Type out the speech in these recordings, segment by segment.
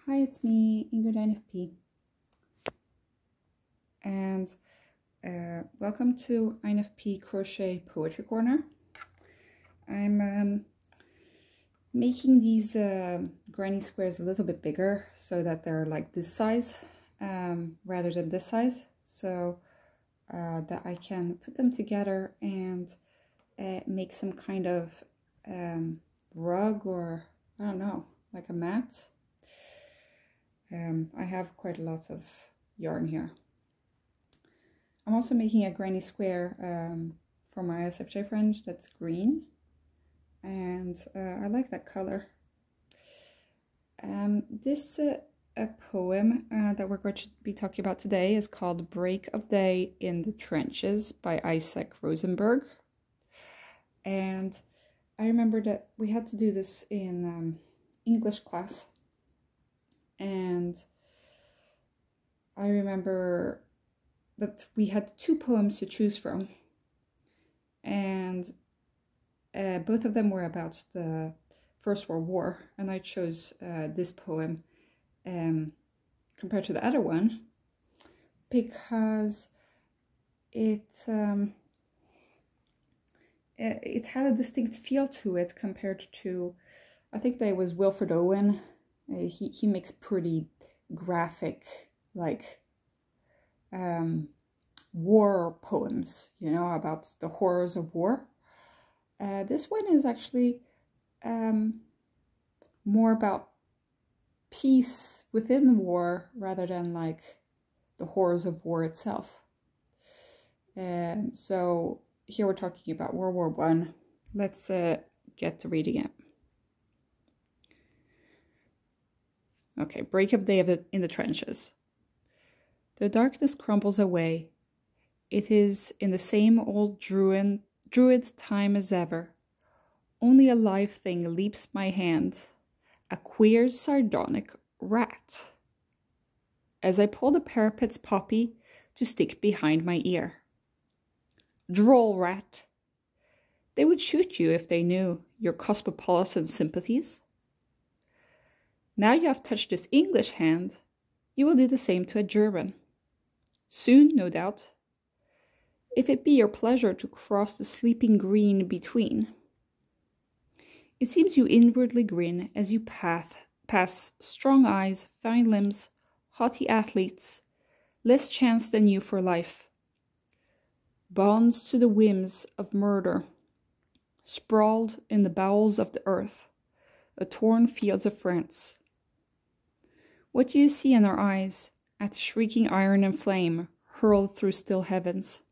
Hi, it's me, Ingrid INFP, and welcome to INFP Crochet Poetry Corner. I'm making these granny squares a little bit bigger so that they're like this size rather than this size, so that I can put them together and make some kind of rug, or I don't know, like a mat. I have quite a lot of yarn here. I'm also making a granny square for my ISFJ friend that's green, and I like that color. This a poem that we're going to be talking about today is called Break of Day in the Trenches by Isaac Rosenberg. And I remember that we had to do this in English class, and I remember that we had two poems to choose from, and both of them were about the First World War, and I chose this poem compared to the other one because it had a distinct feel to it compared to, I think that it was Wilfred Owen. He makes pretty graphic, like war poems, you know, about the horrors of war. This one is actually more about peace within the war rather than like the horrors of war itself. So here we're talking about World War I. Let's get to reading it. Okay, Break of Day in the Trenches. The darkness crumbles away. It is in the same old druid time as ever. Only a live thing leaps my hand, a queer, sardonic rat. As I pull the parapet's poppy to stick behind my ear. Droll rat. They would shoot you if they knew your cosmopolitan sympathies. Now you have touched this English hand, you will do the same to a German. Soon, no doubt, if it be your pleasure to cross the sleeping green between. It seems you inwardly grin as you pass strong eyes, fine limbs, haughty athletes, less chance than you for life. Bonds to the whims of murder, sprawled in the bowels of the earth, the torn fields of France. What do you see in our eyes at the shrieking iron and flame hurled through still heavens?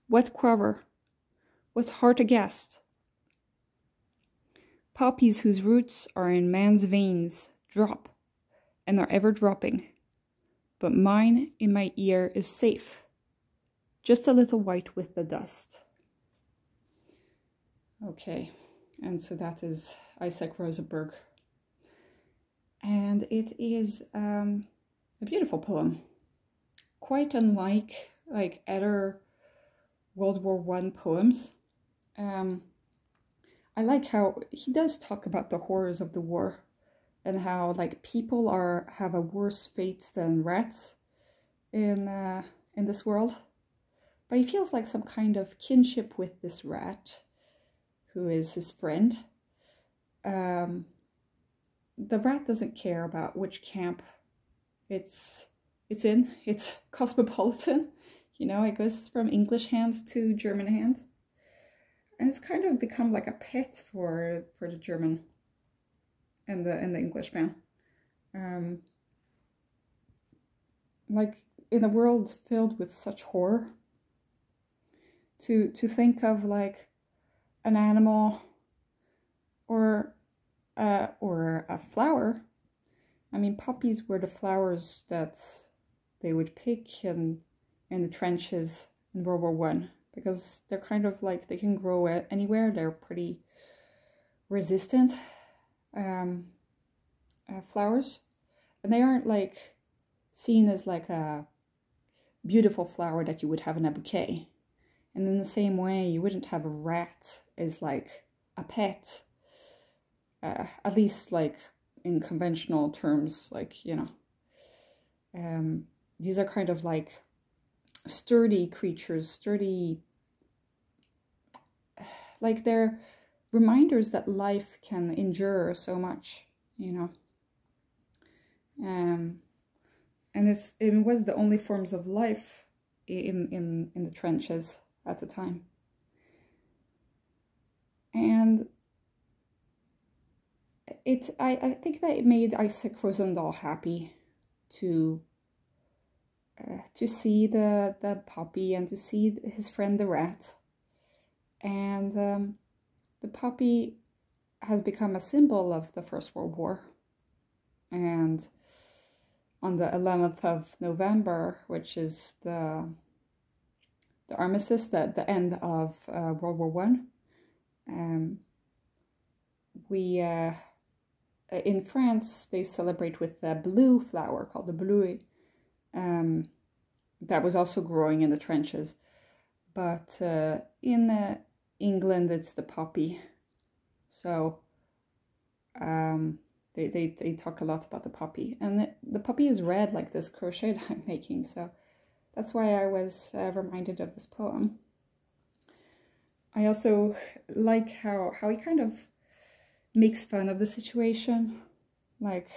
What quiver? What heart aghast? Poppies whose roots are in man's veins drop and are ever dropping, but mine in my ear is safe, just a little white with the dust. Okay, and so that is Isaac Rosenberg. And it is a beautiful poem, quite unlike like other World War I poems. I like how he does talk about the horrors of the war and how like people have a worse fate than rats in this world. But he feels like some kind of kinship with this rat, who is his friend. The rat doesn't care about which camp it's in. It's cosmopolitan, you know. It goes from English hand to German hand, and it's kind of become like a pet for the German and the Englishman. Like in a world filled with such horror, to think of like an animal or a flower. I mean, poppies were the flowers that they would pick in the trenches in World War I, because they're kind of like, they can grow anywhere. They're pretty resistant flowers, and they aren't like seen as like a beautiful flower that you would have in a bouquet. And in the same way, you wouldn't have a rat as like a pet. At least like in conventional terms, like, you know, these are kind of like sturdy creatures, sturdy, like they're reminders that life can endure so much, you know. And it was the only forms of life in the trenches at the time. And I think that it made Isaac Rosendahl happy to see the puppy and to see his friend the rat. And the puppy has become a symbol of the First World War. And on the 11th of November, which is the armistice, the end of World War One, we in France they celebrate with a blue flower called the bleuet, that was also growing in the trenches, but in England it's the poppy. So they talk a lot about the poppy, and the poppy is red like this crochet that I'm making, so that's why I was reminded of this poem. I also like how he kind of makes fun of the situation. Like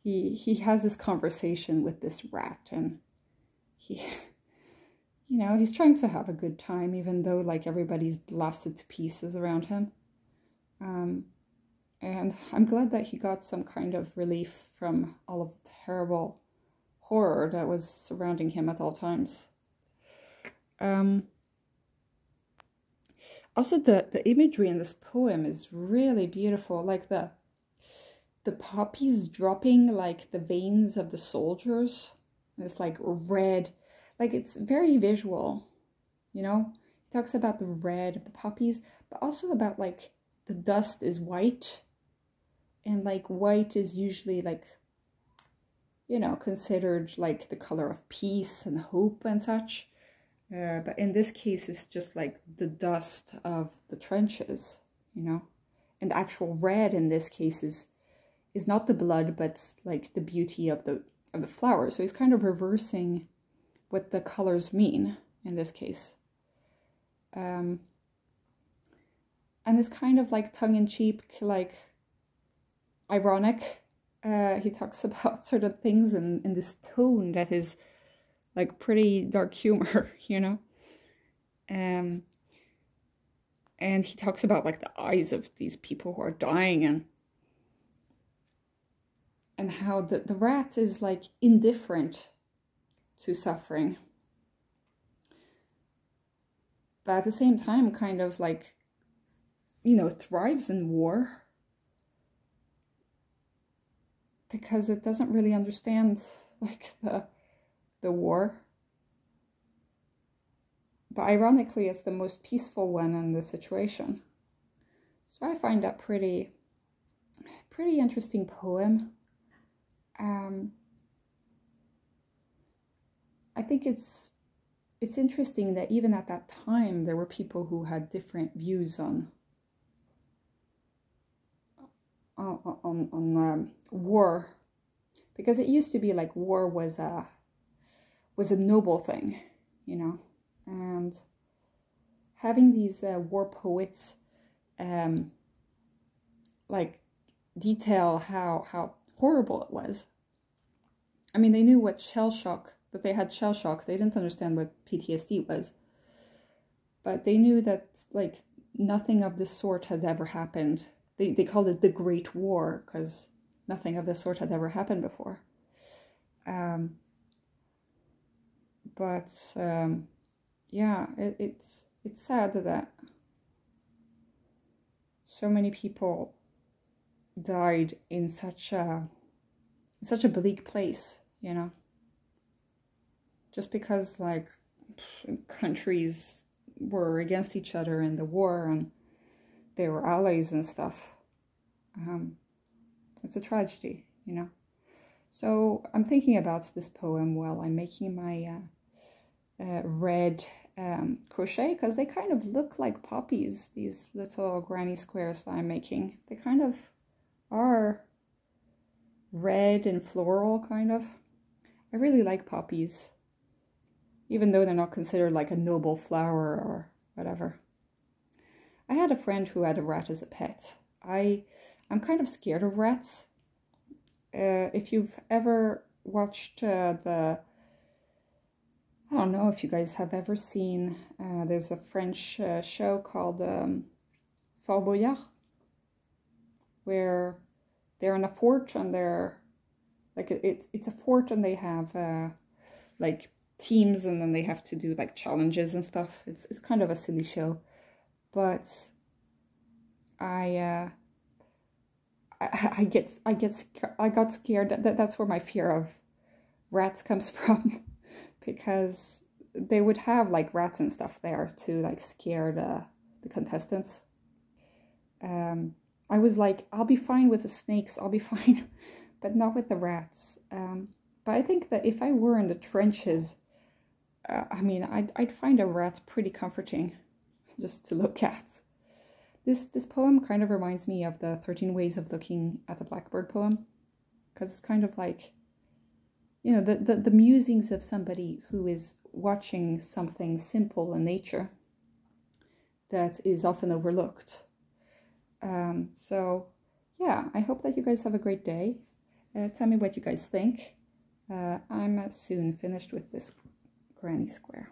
he has this conversation with this rat, and he, you know, he's trying to have a good time, even though like everybody's blasted to pieces around him. And I'm glad that he got some kind of relief from all of the terrible horror that was surrounding him at all times. Also, the imagery in this poem is really beautiful. Like the poppies dropping like the veins of the soldiers. It's like red, like it's very visual, you know? He talks about the red of the poppies, but also about like the dust is white. And like white is usually like, you know, considered like the color of peace and hope and such. But in this case, it's just like the dust of the trenches, you know. And the actual red in this case is not the blood, but like the beauty of the flower. So he's kind of reversing what the colors mean in this case. And it's kind of like tongue-in-cheek, like ironic. He talks about certain things in this tone that is like pretty dark humor, you know. And he talks about like the eyes of these people who are dying, and how the rat is like indifferent to suffering, but at the same time kind of like, you know, thrives in war because it doesn't really understand like the war. But ironically, it's the most peaceful one in the situation. So I find that pretty interesting poem. I think it's interesting that even at that time there were people who had different views on war, because it used to be like war was a noble thing, you know, and having these war poets like detail how horrible it was. I mean, they knew what shell shock, that they had shell shock. They didn't understand what PTSD was, but they knew that like nothing of this sort had ever happened. They called it the Great War because nothing of this sort had ever happened before. Yeah, it's sad that so many people died in such a bleak place, you know, just because like countries were against each other in the war and they were allies and stuff. It's a tragedy, you know. So I'm thinking about this poem while I'm making my red crochet, because they kind of look like poppies, these little granny squares that I'm making. They kind of are red and floral, kind of. I really like poppies, even though they're not considered like a noble flower or whatever. I had a friend who had a rat as a pet. I'm kind of scared of rats. If you've ever watched I don't know if you guys have ever seen, there's a French show called Fort Boyard, where they're in a fort and they're like it's a fort and they have like teams and then they have to do like challenges and stuff. It's kind of a silly show, but I got scared. That's where my fear of rats comes from, because they would have like rats and stuff there to like scare the contestants. I was like, I'll be fine with the snakes, I'll be fine, but not with the rats. But I think that if I were in the trenches, I mean, I'd find a rat pretty comforting just to look at. This poem kind of reminds me of the 13 Ways of Looking at the Blackbird poem, because it's kind of like, you know, the musings of somebody who is watching something simple in nature that is often overlooked. So yeah, I hope that you guys have a great day. Tell me what you guys think. I'm soon finished with this granny square.